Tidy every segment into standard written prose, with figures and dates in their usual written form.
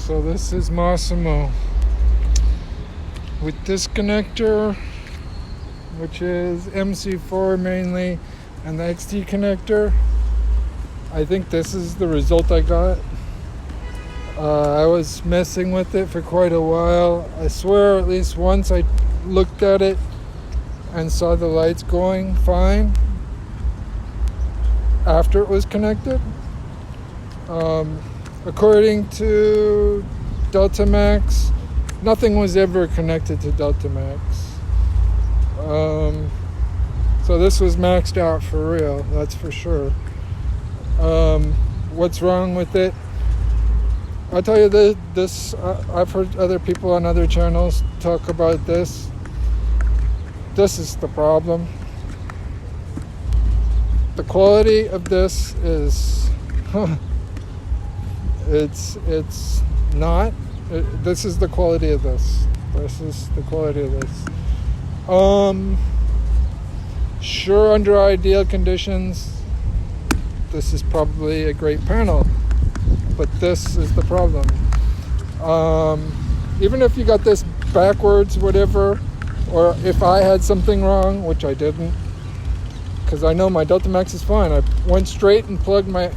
So this is Massimo with this connector, which is MC4 mainly, and the XT connector. I think this is the result I got. I was messing with it for quite a while. I swear at least once I looked at it and saw the lights going fine after it was connected. According to Delta Max, nothing was ever connected to Delta Max. So this was maxed out for real, that's for sure. What's wrong with it? I'll tell you this, I've heard other people on other channels talk about this. This is the problem. The quality of this is, it's not. This is the quality of this. This is the quality of this. Sure, under ideal conditions, this is probably a great panel, but this is the problem. Even if you got this backwards, whatever, or if I had something wrong, which I didn't, because I know my Delta Max is fine. I went straight and plugged my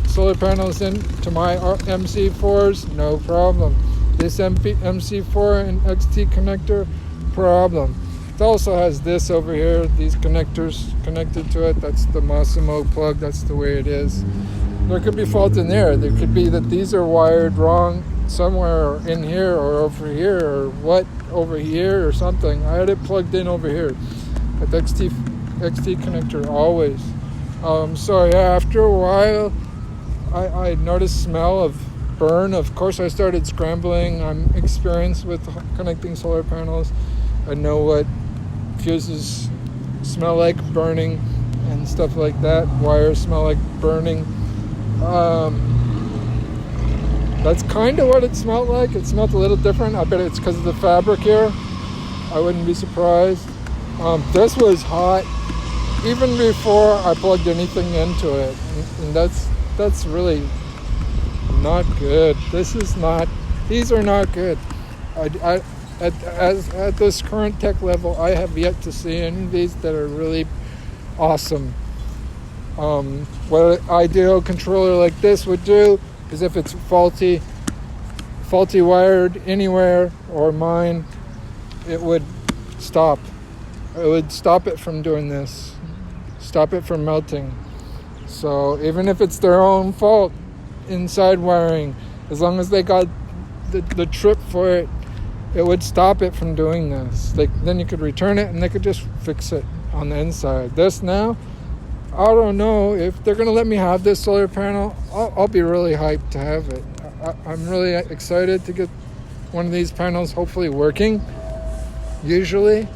solar panels into my MC4s, no problem. This MC4 and XT connector, problem. It also has this over here, these connectors connected to it. That's the Massimo plug, that's the way it is. There could be fault in there. There could be that these are wired wrong somewhere in here or over here or what over here or something. I had it plugged in over here at the XT connector always. So yeah, after a while I noticed smell of burn. Of course I started scrambling. I'm experienced with connecting solar panels. I know what fuses smell like burning and stuff like that. Wires smell like burning. That's kind of what it smelled like. It smelled a little different. I bet it's because of the fabric here. I wouldn't be surprised. This was hot even before I plugged anything into it, and that's really not good. These are not good. At this current tech level, I have yet to see any of these that are really awesome. What an ideal controller like this would do is, if it's faulty wired anywhere or mine, it would stop. It would stop it from doing this, stop it from melting. So even if it's their own fault inside wiring, as long as they got the trip for it, it would stop it from doing this. Then you could return it and they could just fix it on the inside. This now, I don't know if they're going to let me have this solar panel. I'll be really hyped to have it. I'm really excited to get one of these panels hopefully working. Usually,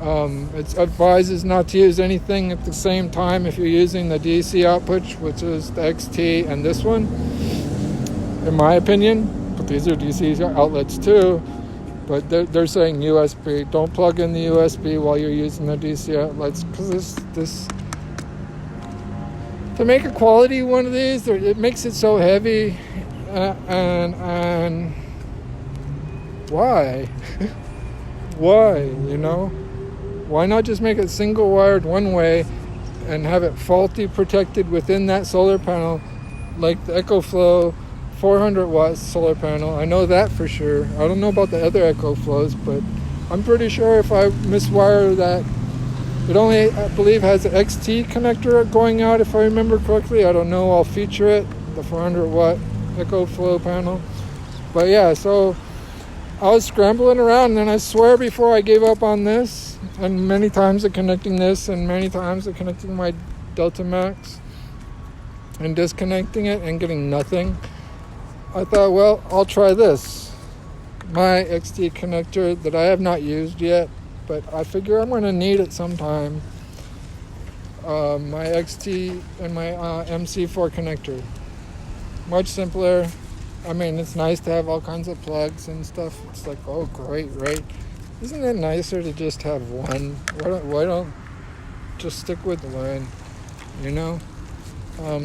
it advises not to use anything at the same time if you're using the DC output, which is the XT and this one, in my opinion. But these are DC outlets too. But they're saying USB. Don't plug in the USB while you're using the DC outlets, because this to make a quality one of these, it makes it so heavy, and why? Why, you know? Why not just make it single wired one way and have it faulty protected within that solar panel, like the EcoFlow 400 watts solar panel? I know that for sure. I don't know about the other EcoFlows, but I'm pretty sure if I miswire that, it only, I believe, has an XT connector going out, if I remember correctly. I don't know. I'll feature it, the 400 watt EcoFlow panel. But yeah, so I was scrambling around, and I swear before I gave up on this, and many times of connecting this, and many times of connecting my Delta Max, and disconnecting it and getting nothing, I thought, well, I'll try this. My XT connector that I have not used yet, but I figure I'm going to need it sometime. My XT and my MC4 connector. Much simpler. I mean, it's nice to have all kinds of plugs and stuff. It's like, oh, great, right? Isn't it nicer to just have one? Why don't just stick with one, you know?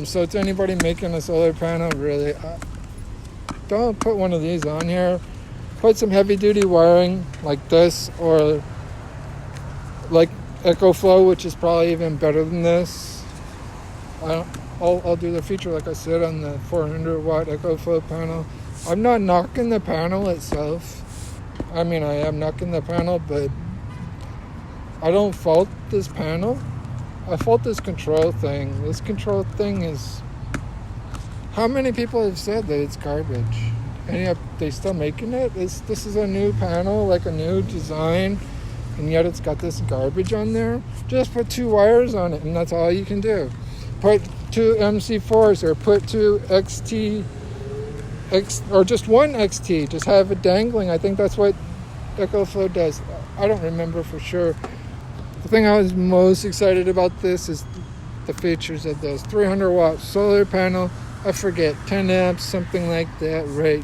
So to anybody making a solar panel, really, don't put one of these on here. Put some heavy duty wiring like this, or like EcoFlow, which is probably even better than this. I'll do the feature, like I said, on the 400 watt EcoFlow panel. I'm not knocking the panel itself. I mean, I am knocking the panel, but I don't fault this panel. I fault this control thing. This control thing is... How many people have said that it's garbage? And yet they still making it? This is a new panel, like a new design, and yet it's got this garbage on there? Just put 2 wires on it, and that's all you can do. Put 2 MC4s, or put 2 or just 1 XT. Just have it dangling. I think that's what EcoFlow does. I don't remember for sure. The thing I was most excited about this is the features of this. 300 watt solar panel. I forget, 10 amps, something like that, right?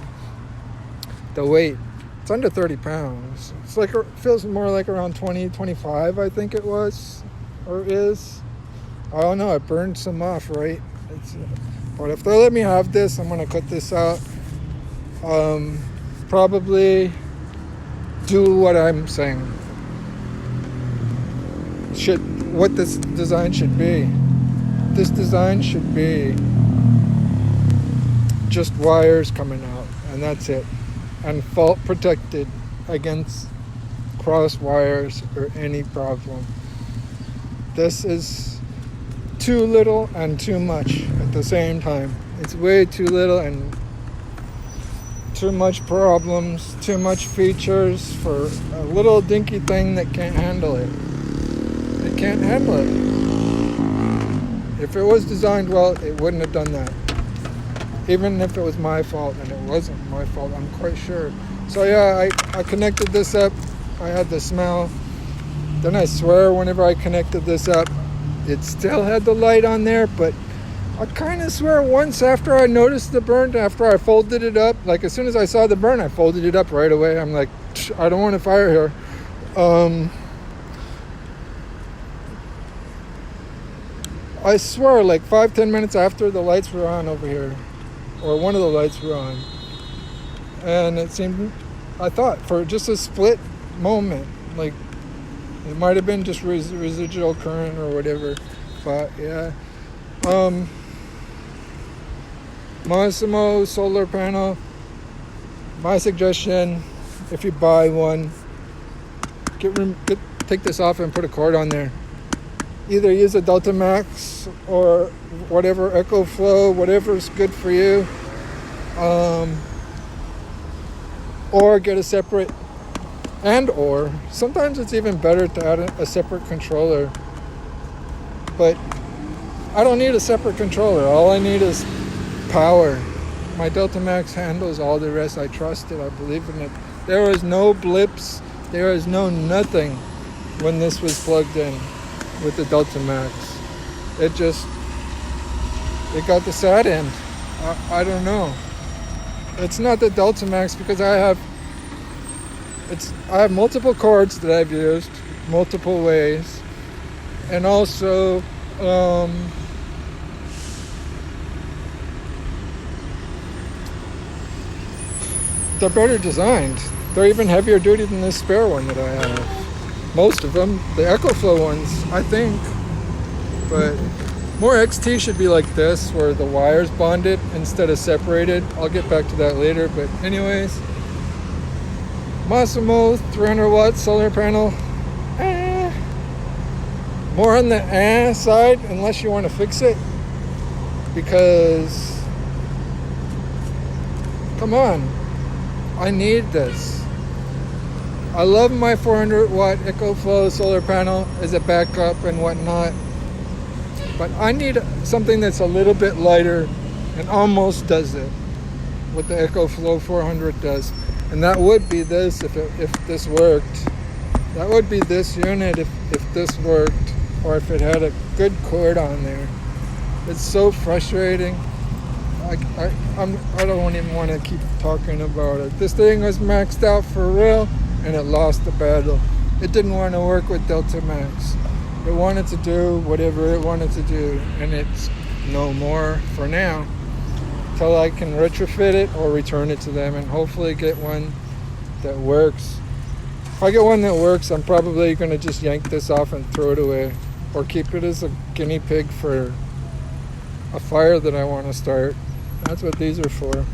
The weight, it's under 30 pounds. It's like, it feels more like around 20, 25, I think it was, or is. I don't know, I burned some off, right? But if they let me have this, I'm gonna cut this out. Probably do what I'm saying. What this design should be. This design should be just wires coming out, and that's it, and fault protected against cross wires or any problem. This is too little and too much at the same time. It's way too little and too much problems, too much features for a little dinky thing that can't handle it. It can't handle it. If it was designed well, it wouldn't have done that. Even if it was my fault, and it wasn't my fault, I'm quite sure. So yeah, I connected this up. I had the smell. Then I swear whenever I connected this up, it still had the light on there, but I kind of swear once after I noticed the burn, after I folded it up, like as soon as I saw the burn, I folded it up right away. I'm like, I don't want to fire here. I swear, like 5-10 minutes after, the lights were on over here, or one of the lights were on, and it seemed, I thought for just a split moment, like it might have been just residual current or whatever. But yeah, Massimo solar panel, my suggestion, if you buy one, take this off and put a cord on there. Either use a Delta Max or whatever, EcoFlow, whatever's good for you, or get a separate, or sometimes it's even better to add a separate controller. But I don't need a separate controller. All I need is power. My Delta Max handles all the rest. I trust it. I believe in it. There was no blips. There was no nothing when this was plugged in with the Delta Max. It got the sad end. I don't know. It's not the Delta Max because I have multiple cords that I've used multiple ways, and also they're better designed. They're even heavier duty than this spare one that I have. Most of them, the EcoFlow ones, I think. But more XT should be like this, where the wire's bonded instead of separated. I'll get back to that later, but anyways. Massimo 300 watt solar panel. More on the side, unless you want to fix it. Because, come on, I need this. I love my 400 watt EcoFlow solar panel as a backup and whatnot, but I need something that's a little bit lighter and almost does it, what the EcoFlow 400 does. And that would be this if this worked. That would be this unit if this worked, or if it had a good cord on there. It's so frustrating. I don't even want to keep talking about it. This thing was maxed out for real, and it lost the battle. It didn't want to work with Delta Max. It wanted to do whatever it wanted to do, and it's no more for now. until I can retrofit it or return it to them and hopefully get one that works. If I get one that works, I'm probably going to just yank this off and throw it away, or keep it as a guinea pig for a fire that I want to start. That's what these are for.